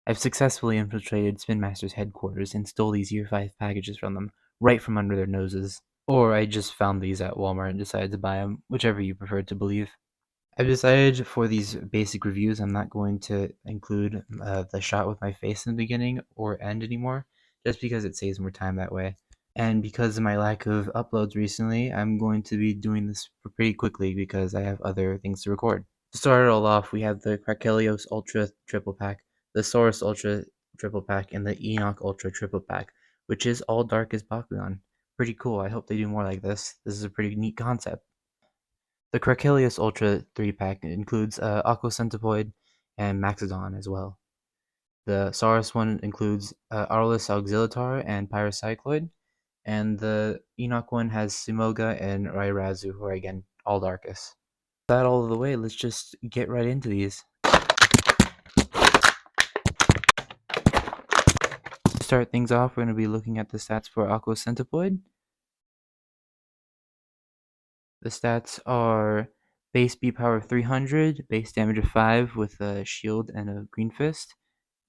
I've successfully infiltrated Spin Master's headquarters and stole these Year 5 packages from them, right from under their noses. Or I just found these at Walmart and decided to buy them, whichever you prefer to believe. I've decided for these basic reviews I'm not going to include the shot with my face in the beginning or end anymore, just because it saves more time that way. And because of my lack of uploads recently, I'm going to be doing this pretty quickly because I have other things to record. To start it all off, we have the Krakelios Ultra Triple Pack, the Saurus Ultra Triple Pack, and the Enoch Ultra Triple Pack, which is all dark as Bakugan. Pretty cool. I hope they do more like this. This is a pretty neat concept. The Krakelios Ultra 3-pack includes Aqua Centipoid and Maxodon as well. The Saurus one includes Aurelus Auxilitar and Pyrocycloid, and the Enoch one has Simoga and Rairazu, who are again all Darkus. With that all of the way, let's just get right into these. To start things off, we're going to be looking at the stats for Aqua Centipoid. The stats are base B power 300, base damage of 5 with a shield and a green fist.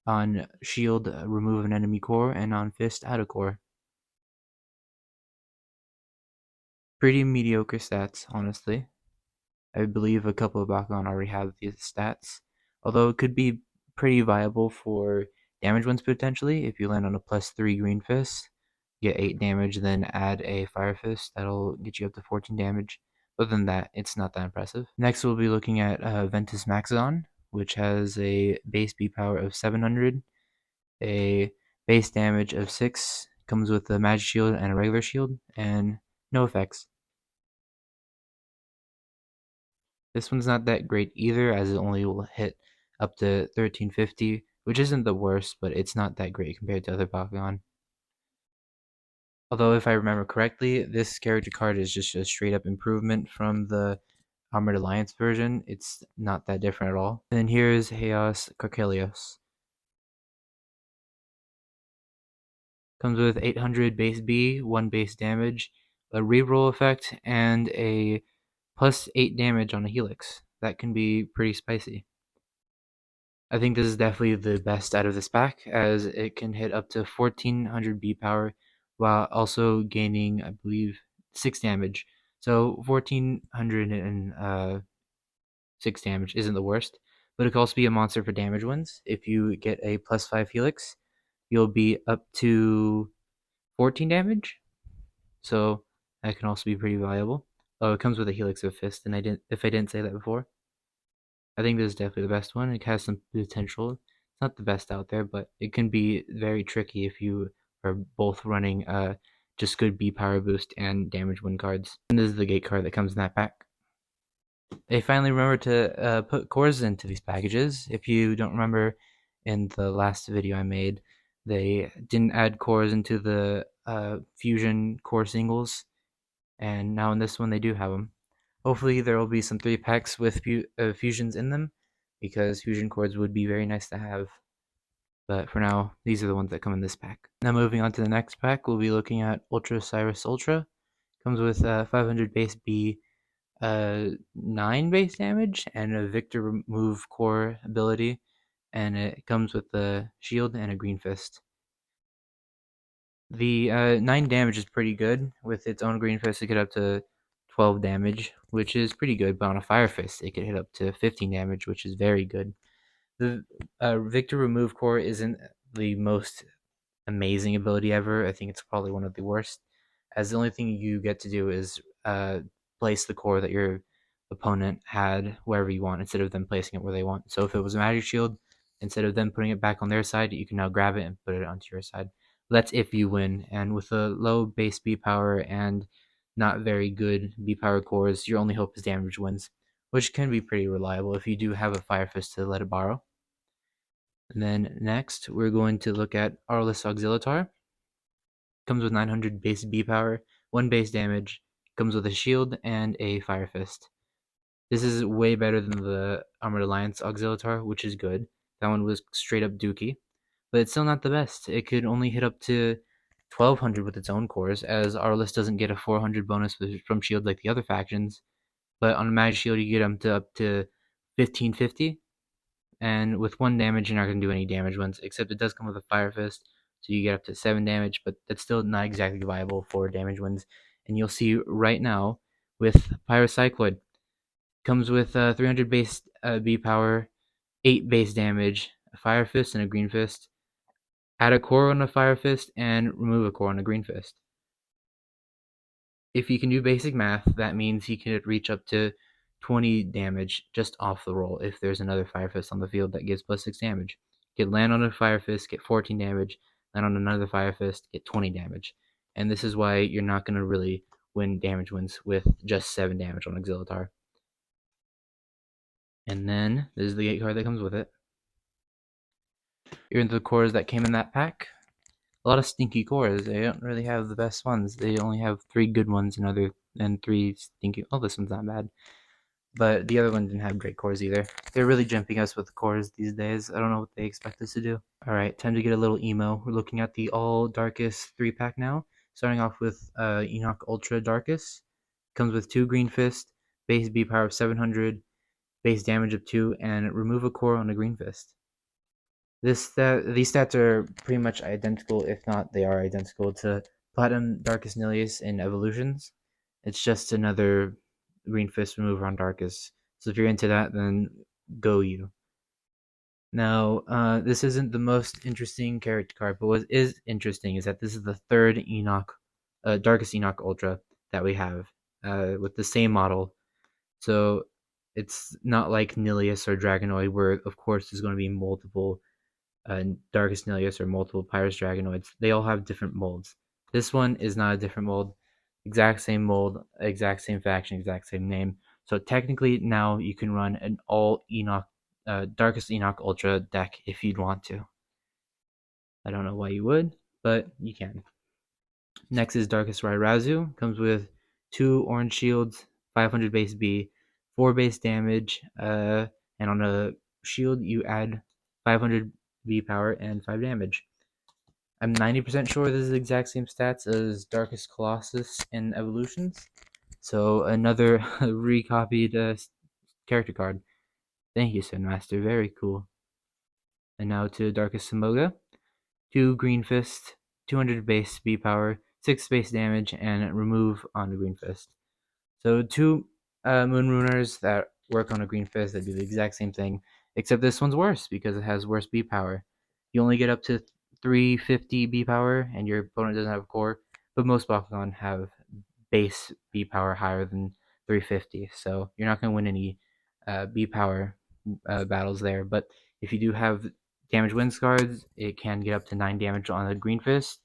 On shield, remove an enemy core, and on fist, add a core. Pretty mediocre stats, honestly. I believe a couple of Bakugan already have these stats, although it could be pretty viable for damage ones potentially. If you land on a +3 green fist, get 8 damage, then add a fire fist, that'll get you up to 14 damage. Other than that, it's not that impressive. Next, we'll be looking at Ventus Maxodon, which has a base B power of 700, a base damage of 6, comes with a magic shield and a regular shield, and no effects. This one's not that great either, as it only will hit up to 1350, which isn't the worst, but it's not that great compared to other Bakugan. Although, if I remember correctly, this character card is just a straight up improvement from the Armored Alliance version. It's not that different at all. And then here's Chaos Krakelios. Comes with 800 base B, 1 base damage, a reroll effect, and a +8 damage on a Helix. That can be pretty spicy. I think this is definitely the best out of this pack, as it can hit up to 1400 B power while also gaining, I believe, 6 damage. So 1406 damage isn't the worst, but it can also be a monster for damage ones. If you get a +5 Helix, you'll be up to 14 damage. So that can also be pretty valuable. Oh, it comes with a Helix of Fist, and if I didn't say that before. I think this is definitely the best one. It has some potential. It's not the best out there, but it can be very tricky if you are both running just good B power boost and damage win cards. And this is the gate card that comes in that pack. They finally remembered to put cores into these packages. If you don't remember, in the last video I made, they didn't add cores into the fusion core singles, and now in this one they do have them. Hopefully there will be some 3-packs with fusions in them, because fusion cores would be very nice to have. But for now, these are the ones that come in this pack. Now moving on to the next pack, we'll be looking at Ultra Cyrus Ultra. Comes with 500 base B, 9 base damage, and a Victor Remove core ability. And it comes with the shield and a green fist. The 9 damage is pretty good. With its own green fist, it get up to 12 damage, which is pretty good. But on a fire fist, it could hit up to 15 damage, which is very good. The Victor Remove core isn't the most amazing ability ever. I think it's probably one of the worst, as the only thing you get to do is place the core that your opponent had wherever you want, instead of them placing it where they want. So if it was a magic shield, instead of them putting it back on their side, you can now grab it and put it onto your side. That's if you win. And with a low base B power and not very good B power cores, your only hope is damage wins, which can be pretty reliable if you do have a Fire Fist to let it borrow. And then next, we're going to look at Aurelus Auxilitar. Comes with 900 base B power, 1 base damage, comes with a shield and a Fire Fist. This is way better than the Armored Alliance Auxilitar, which is good. That one was straight up dookie. But it's still not the best. It could only hit up to 1200 with its own cores, as Aurelus doesn't get a 400 bonus from shield like the other factions. But on a magic shield, you get them to up to 1550. and with 1 damage, you're not going to do any damage ones, except it does come with a Fire Fist, so you get up to 7 damage, but that's still not exactly viable for damage ones. And you'll see right now with Pyrocycloid, comes with 300 base B power, 8 base damage, a Fire Fist, and a Green Fist. Add a core on a Fire Fist, and remove a core on a Green Fist. If he can do basic math, that means he can reach up to 20 damage just off the roll if there's another Fire Fist on the field that gives plus 6 damage. You could land on a Fire Fist, get 14 damage, land on another Fire Fist, get 20 damage. And this is why you're not going to really win damage wins with just 7 damage on Auxilitar. And then, this is the gate card that comes with it. Here are the cores that came in that pack. A lot of stinky cores. They don't really have the best ones. They only have 3 good ones and 3 stinky. Oh, this one's not bad. But the other one didn't have great cores either. They're really jumping us with cores these days. I don't know what they expect us to do. Alright, time to get a little emo. We're looking at the all Darkest 3-pack now. Starting off with Enoch Ultra Darkest. Comes with 2 Green Fist, base B power of 700, base damage of 2, and remove a core on a Green Fist. These stats are pretty much identical, if not they are identical to Platinum Darkest Nilius in Evolutions. It's just another Green Fist remover on Darkest. So if you're into that, then go you. Now, this isn't the most interesting character card, but what is interesting is that this is the 3rd Enoch, Darkest Enoch Ultra that we have with the same model. So it's not like Nilius or Dragonoid, where of course there's going to be multiple Darkest Nilius or multiple Pyrus Dragonoids. They all have different molds. This one is not a different mold. Exact same mold, exact same faction, exact same name. So technically now you can run an all Enoch, Darkest Enoch Ultra deck if you'd want to. I don't know why you would, but you can. Next is Darkest Rairazu. Comes with 2 orange shields, 500 base B, 4 base damage, and on a shield you add 500 B power and 5 damage. I'm 90% sure this is the exact same stats as Darkest Colossus in Evolutions. So another recopied character card. Thank you, Sun Master. Very cool. And now to Darkest Samoga. 2 Green Fist, 200 base B power, 6 base damage, and remove on the Green Fist. So 2 Moon Runers that work on a Green Fist that do the exact same thing, except this one's worse because it has worse B power. You only get up to 350 B power, and your opponent doesn't have a core, but most Bakugan have base B power higher than 350, so you're not going to win any B power battles there. But if you do have damage wins cards, it can get up to 9 damage on a Green Fist,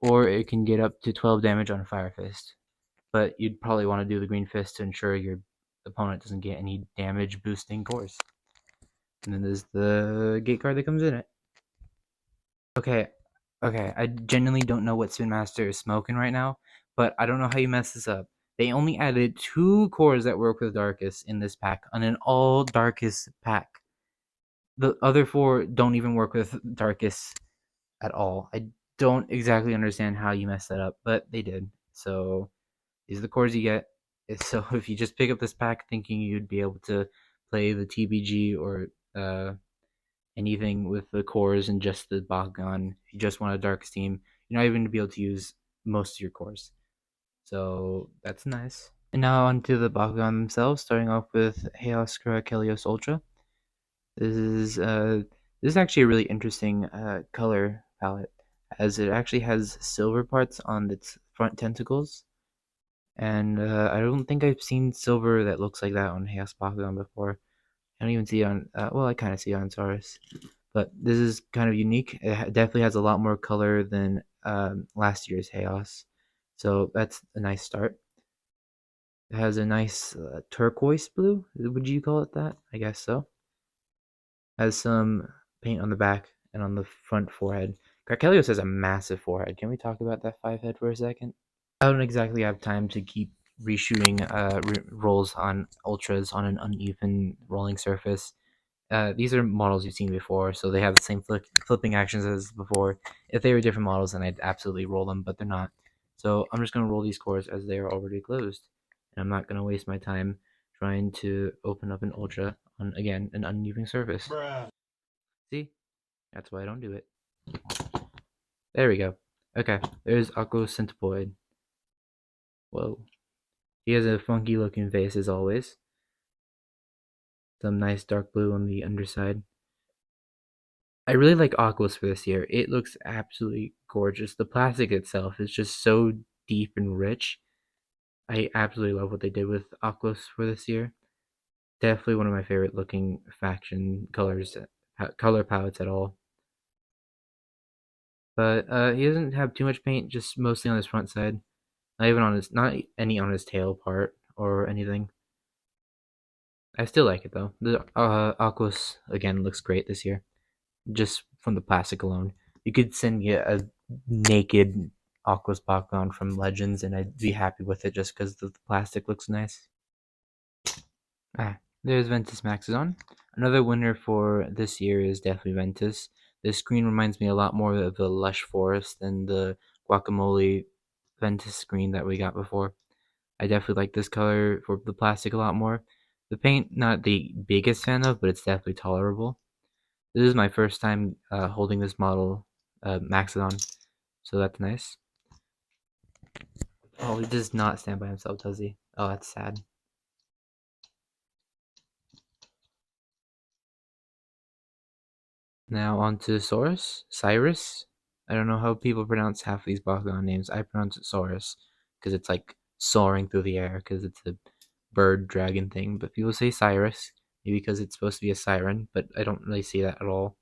or it can get up to 12 damage on a Fire Fist. But you'd probably want to do the Green Fist to ensure your opponent doesn't get any damage boosting cores. And then there's the gate card that comes in it. Okay, I genuinely don't know what Spin Master is smoking right now, but I don't know how you mess this up. They only added 2 cores that work with Darkest in this pack on an all Darkest pack. The other 4 don't even work with Darkest at all. I don't exactly understand how you messed that up, but they did. So these are the cores you get. So if you just pick up this pack thinking you'd be able to play the TBG or anything with the cores and just the Bakugan, if you just want a Darkest team, you're not even going to be able to use most of your cores. So that's nice. And now onto the Bakugan themselves, starting off with Heoskra Kelios Ultra. This is actually a really interesting color palette, as it actually has silver parts on its front tentacles. And I don't think I've seen silver that looks like that on Chaos Bakugan before. I don't even see it on, well, I kind of see it on Taurus. But this is kind of unique. It definitely has a lot more color than last year's Chaos. So that's a nice start. It has a nice turquoise blue. Would you call it that? I guess so. Has some paint on the back and on the front forehead. Carkelios has a massive forehead. Can we talk about that 5 head for a second? I don't exactly have time to keep reshooting rolls on ultras on an uneven rolling surface. These are models you've seen before, so they have the same flipping actions as before. If they were different models, then I'd absolutely roll them, but they're not. So I'm just going to roll these cores as they are already closed. And I'm not going to waste my time trying to open up an Ultra on, again, an uneven surface. Bruh. See? That's why I don't do it. There we go. Okay, there's Aqua Centipoid. Whoa. He has a funky looking face as always. Some nice dark blue on the underside. I really like Aquos for this year. It looks absolutely gorgeous. The plastic itself is just so deep and rich. I absolutely love what they did with Aquos for this year. Definitely one of my favorite looking faction colors, color palettes at all. But he doesn't have too much paint, just mostly on his front side. Not any on his tail part or anything. I still like it though. The Aquos again looks great this year, just from the plastic alone. You could send me a naked Aquos Bakugan from Legends, and I'd be happy with it just because the plastic looks nice. There's Ventus Maxodon. Another winner for this year is definitely Ventus. This screen reminds me a lot more of the Lush Forest than the Guacamole Ventus screen that we got before. I definitely like this color for the plastic a lot more. The paint, not the biggest fan of, but it's definitely tolerable. This is my first time holding this model, Maxodon, so that's nice. Oh, he does not stand by himself, does he? Oh, that's sad. Now on to Cyrus. I don't know how people pronounce half these Bakugan names. I pronounce it Saurus because it's like soaring through the air because it's a bird dragon thing. But people say Cyrus, maybe because it's supposed to be a siren, but I don't really see that at all.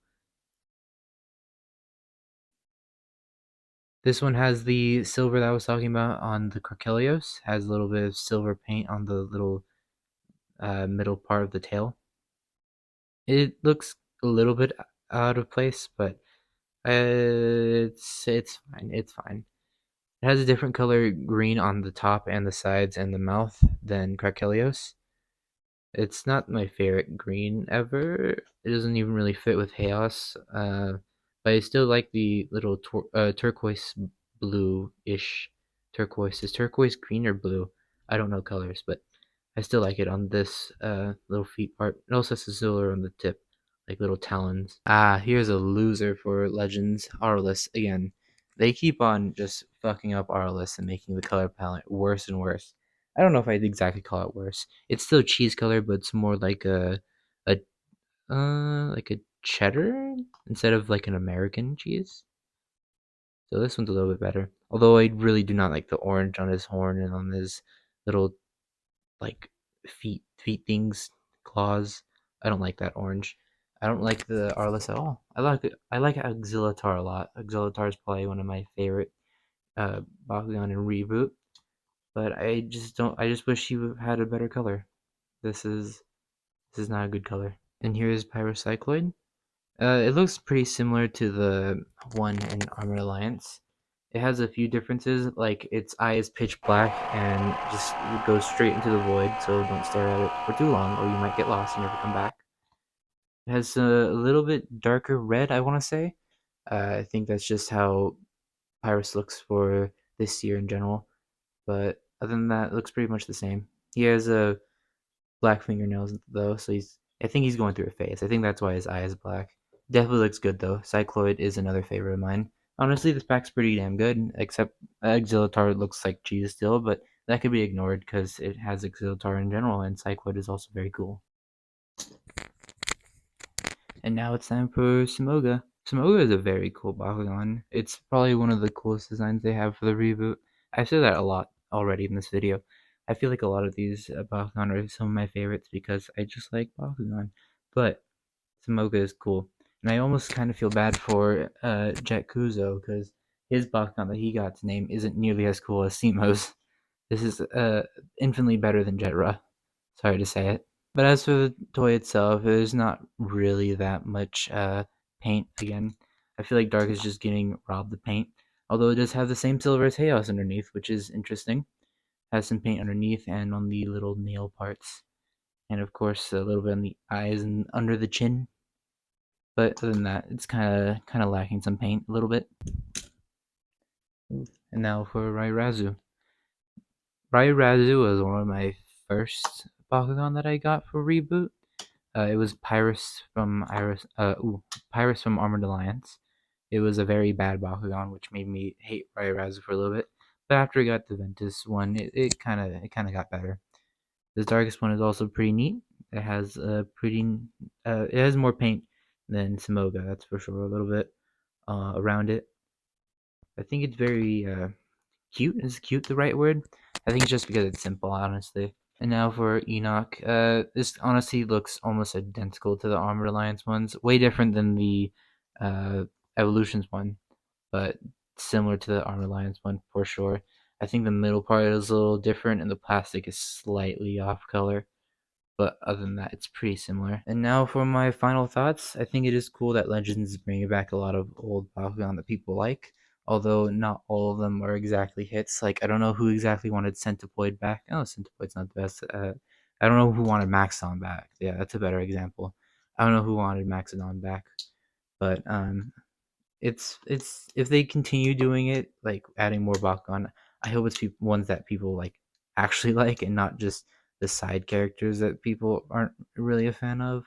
This one has the silver that I was talking about on the Crocelios. Has a little bit of silver paint on the little middle part of the tail. It looks a little bit out of place, but it's fine. It's fine. It has a different color green on the top and the sides and the mouth than Cracelios. It's not my favorite green ever. It doesn't even really fit with Chaos, but I still like the little turquoise blue-ish turquoise. Is turquoise green or blue? I don't know colors, but I still like it on this little feet part. It also has a silver on the tip, like little talons. Ah, here's a loser for Legends. Arliss again. They keep on just fucking up Arliss and making the color palette worse and worse. I don't know if I'd exactly call it worse. It's still cheese color, but it's more a like a cheddar instead of like an American cheese. So this one's a little bit better. Although I really do not like the orange on his horn and on his little like feet things, claws. I don't like that orange. I don't like the Arliss at all. I like Auxilitar a lot. Auxilitar is probably one of my favorite Bakugan in Reboot. But I just wish he had a better color. This is not a good color. And here is Pyrocycloid. It looks pretty similar to the one in Armored Alliance. It has a few differences, like its eye is pitch black and just goes straight into the void, so don't stare at it for too long or you might get lost and never come back. It has a little bit darker red, I want to say. I think that's just how Pyrus looks for this year in general. But other than that, it looks pretty much the same. He has a black fingernails though, so I think he's going through a phase. I think that's why his eye is black. Definitely looks good though. Cycloid is another favorite of mine. Honestly, this pack's pretty damn good, except Exilitar looks like cheese still, but that could be ignored because it has Exilitar in general, and Cycloid is also very cool. And now it's time for Simoga. Simoga is a very cool Bakugan. It's probably one of the coolest designs they have for the reboot. I've said that a lot already in this video. I feel like a lot of these Bakugan are some of my favorites because I just like Bakugan. But Simoga is cool. And I almost kind of feel bad for Jet Kuzo because his Bakugan that he got to name isn't nearly as cool as Simo's. This is infinitely better than Jetra. Sorry to say it. But as for the toy itself, there's not really that much paint again. I feel like Dark is just getting robbed of paint. Although it does have the same silver as Chaos underneath, which is interesting. Has some paint underneath and on the little nail parts. And of course a little bit on the eyes and under the chin. But other than that, it's kinda lacking some paint a little bit. And now for Rairazu. Rairazu was one of my first Bakugan that I got for reboot. It was Pyrus from Armored Alliance. It was a very bad Bakugan, which made me hate Rairazzo for a little bit. But after I got the Ventus one, it kind of got better. This darkest one is also pretty neat. It has it has more paint than Samoga, that's for sure. A little bit around it. I think it's very cute. Is cute the right word? I think it's just because it's simple, honestly. And now for Enoch. This honestly looks almost identical to the Armored Alliance ones. Way different than the uh, Evolutions one, but similar to the Armored Alliance one for sure. I think the middle part is a little different, and the plastic is slightly off color. But other than that, it's pretty similar. And now for my final thoughts. I think it is cool that Legends is bringing back a lot of old Bakugan that people like, although not all of them are exactly hits. Like, I don't know who exactly wanted Centipede back. Oh, Centipode's not the best. I don't know who wanted Maxon back. Yeah, that's a better example. I don't know who wanted Maxodon back, but it's if they continue doing it, like adding more Bakugan, I hope it's ones that people like actually like, and not just the side characters that people aren't really a fan of.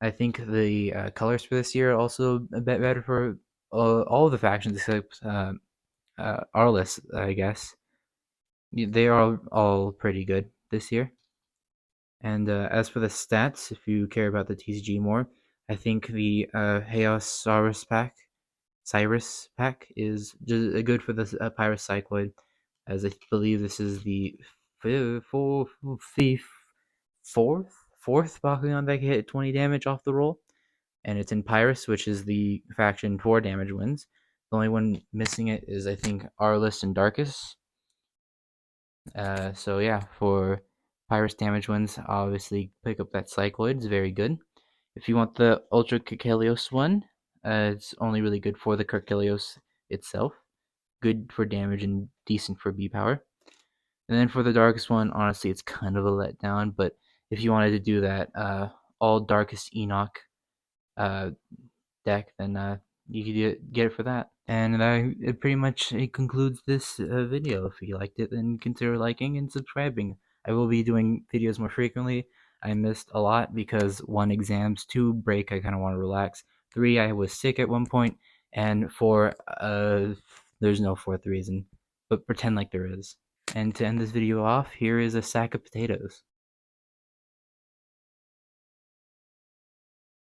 I think the colors for this year are also a bit better for all of the factions except Arliss, I guess. They are all pretty good this year. And as for the stats, if you care about the TCG more, I think the Chaos Cyrus pack is just good for the Pyrus Cycloid, as I believe this is the fourth Bakugan that can hit 20 damage off the roll, and it's in Pyrus, which is the faction 4 damage wins. The only one missing it is, I think, Arliss and Darkus. So yeah, for Pyrus damage wins, obviously pick up that Cycloid. It's very good. If you want the Ultra Kirkelios one, it's only really good for the Kirkelios itself. Good for damage and decent for B power. And then for the darkest one, honestly, it's kind of a letdown. But if you wanted to do that all darkest Enoch uh, deck, then you could get it for that. And it pretty much it concludes this video. If you liked it, then consider liking and subscribing. I will be doing videos more frequently. I missed a lot because 1, exams, 2, break, I kind of want to relax, 3, I was sick at one point, and 4, there's no fourth reason, but pretend like there is. And to end this video off, here is a sack of potatoes.